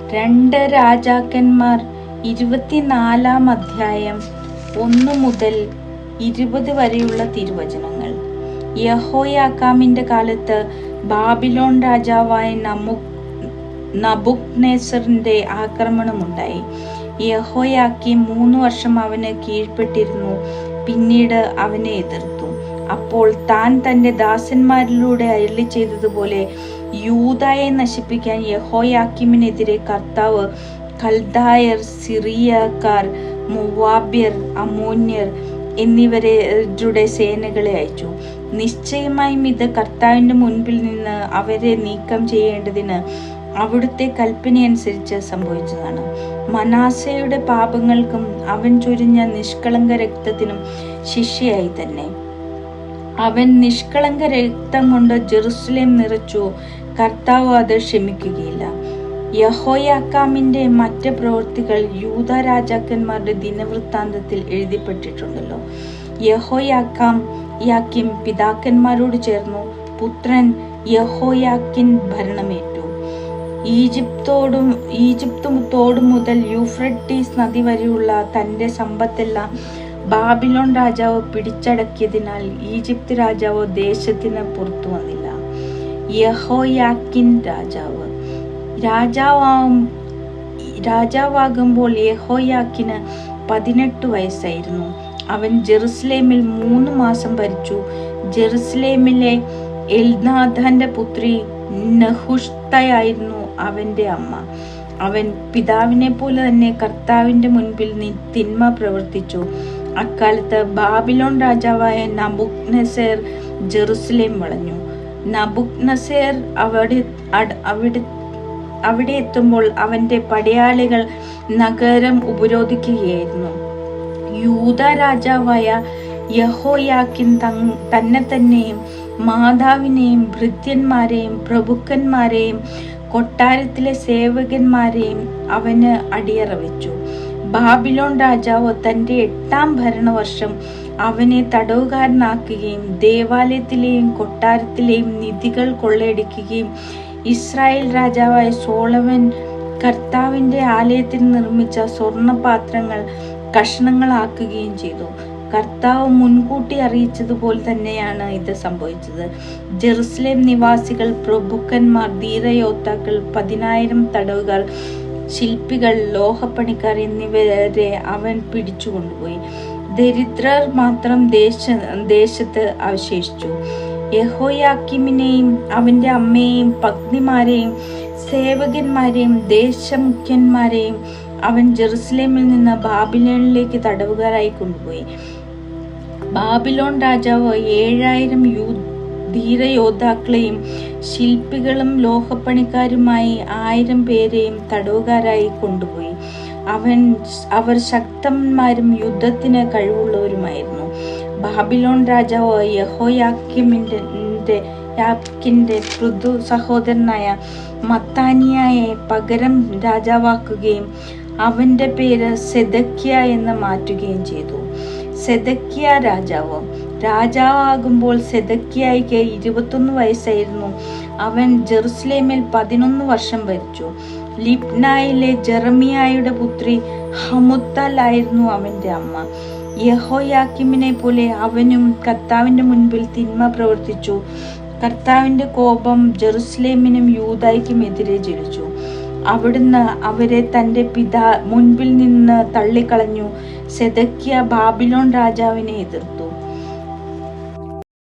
2 രാജാക്കന്മാർ 24 അധ്യായം 1 മുതൽ 20 വരെയുള്ള തിരുവചനങ്ങൾ. യഹോയാക്കാമിന്റെ കാലത്ത് ബാബിലോൺ രാജാവായ നബൂഖദ്നേസറിന്റെ ആക്രമണമുണ്ടായി. യഹോയാക്കീം 3 വർഷം അവന് കീഴ്പ്പെട്ടിരുന്നു. പിന്നീട് അവനെ എതിർത്തു. അപ്പോൾ താൻ തന്റെ ദാസന്മാരിലൂടെ അരുളി ചെയ്തതുപോലെ യൂദായെ നശിപ്പിക്കാൻ യഹോയാക്കീമിനെതിരെ കർത്താവ് കൽദായർ, സിറിയക്കാർ, മോവാബ്യർ, അമ്മോന്യർ എന്നിവരുടെ സേനകളെ അയച്ചു. നിശ്ചയമായും ഇത് കർത്താവിന്റെ മുൻപിൽ നിന്ന് അവരെ നീക്കം ചെയ്യേണ്ടതിന് അവിടുത്തെ കൽപ്പനയനുസരിച്ച് സംഭവിച്ചതാണ്. മനാസയുടെ പാപങ്ങൾക്കും അവൻ ചൊരിഞ്ഞ നിഷ്കളങ്ക രക്തത്തിനും ശിക്ഷയായി തന്നെ. അവൻ നിഷ്കളങ്ക രക്തം കൊണ്ട് ജെറുസലേം നിറച്ചു. കർത്താവ് അത് ക്ഷമിക്കുകയില്ല. യഹോയാക്കാമിന്റെ മറ്റ് പ്രവൃത്തികൾ യൂദാ രാജാക്കന്മാരുടെ ദിനവൃത്താന്തത്തിൽ എഴുതിപ്പെട്ടിട്ടുണ്ടല്ലോ. യഹോയാക്കീം പിതാക്കന്മാരോട് ചേർന്നു. പുത്രൻ യഹോയാക്കിൻ ഭരണമേറ്റു. ഈജിപ്തോട് മുതൽ യൂഫ്രട്ടീസ് നദി വരെയുള്ള തന്റെ സമ്പത്തെല്ലാം ബാബിലോൺ രാജാവ് പിടിച്ചടക്കിയതിനാൽ ഈജിപ്ത് രാജാവ് ദേശത്തിന് പുറത്തു വന്നില്ല. യഹോയാക്കിൻ രാജാവാകുമ്പോൾ യഹോയാക്കിന് 18 വയസ്സായിരുന്നു. അവൻ ജെറുസലേമിൽ 3 മാസം ഭരിച്ചു. ജെറുസലേമിലെ എൽനാഥാന്റെ പുത്രി നെഹുഷ്തയായിരുന്നു അവന്റെ അമ്മ. അവൻ പിതാവിനെ പോലെ തന്നെ കർത്താവിന്റെ മുൻപിൽ തിന്മ പ്രവർത്തിച്ചു. അക്കാലത്ത് ബാബിലോൺ രാജാവായ നബൂഖദ്നേസർ ജെറുസലേം വളഞ്ഞു. നബൂഖദ്നേസർ അവിടെ എത്തുമ്പോൾ അവന്റെ പടയാളികൾ നഗരം ഉപരോധിക്കുകയായിരുന്നു. യൂദാ രാജാവായ യഹോയാക്കിൻ തന്നെയും മാതാവിനെയും ഭൃത്യന്മാരെയും പ്രഭുക്കന്മാരെയും കൊട്ടാരത്തിലെ സേവകന്മാരെയും അവന് അടിയറ വെച്ചു. ബാബിലോൺ രാജാവ് തന്റെ 8-ാം ഭരണവർഷം അവനെ തടവുകാരനാക്കുകയും ദേവാലയത്തിലെയും കൊട്ടാരത്തിലെയും നിധികൾ കൊള്ളയടിക്കുകയും ഇസ്രായേൽ രാജാവായ സോളമൻ കർത്താവിന്റെ ആലയത്തിൽ നിർമ്മിച്ച സ്വർണപാത്രങ്ങൾ കഷണങ്ങളാക്കുകയും ചെയ്തു. കർത്താവ് മുൻകൂട്ടി അറിയിച്ചതുപോലെ തന്നെയാണ് ഇത് സംഭവിച്ചത്. ജെറുസലേം നിവാസികൾ, പ്രഭുക്കന്മാർ, ധീരയോദ്ധാക്കൾ, 10,000 തടവുകാർ, ശില്പികൾ, ലോഹപ്പണിക്കാർ എന്നിവരെ അവൻ പിടിച്ചുകൊണ്ടുപോയി. ദരിദ്രർ മാത്രം ദേശത്ത് അവശേഷിച്ചു. യഹോയാക്കീമിനെയും അവന്റെ അമ്മയെയും പത്നിമാരെയും സേവകന്മാരെയും ദേശമുഖ്യന്മാരെയും അവൻ ജെറുസലേമിൽ നിന്ന് ബാബിലോണിലേക്ക് തടവുകാരായി കൊണ്ടുപോയി. ബാബിലോൺ രാജാവ് 7,000 ധീരയോദ്ധാക്കളെയും ശില്പികളും ലോഹപ്പണിക്കാരുമായി 1,000 പേരെയും തടവുകാരായി കൊണ്ടുപോയി. അവർ ശക്തന്മാരും യുദ്ധത്തിന് കഴിവുള്ളവരുമായിരുന്നു. ബാബിലോൺ രാജാവ് യഹോയാക്കീമിന്റെ പൃഥു സഹോദരനായ മത്താനിയായെ പകരം രാജാവാക്കുകയും അവന്റെ പേര് സെദക്കിയ എന്ന് മാറ്റുകയും ചെയ്തു. സെദക്കിയ രാജാവാകുമ്പോൾ സെദക്കിയായിക്ക് 21 വയസ്സായിരുന്നു. അവൻ ജെറുസലേമിൽ 11 വർഷം ഭരിച്ചു. ലിബ്നായിലെ ജെറമിയായുടെ പുത്രി ഹമുത്തൽ ആയിരുന്നു അവന്റെ അമ്മ. യഹോയാക്കീമിനെ പോലെ അവനും കർത്താവിന്റെ മുൻപിൽ തിന്മ പ്രവർത്തിച്ചു. കർത്താവിന്റെ കോപം ജെറുസലേമിനും യൂദായ്ക്കും എതിരെ ജ്വലിച്ചു. അവിടുന്ന് അവരെ തന്റെ മുൻപിൽ നിന്ന് തള്ളിക്കളഞ്ഞു. സെദക്കിയ ബാബിലോൺ രാജാവിനെ എതിർത്തു.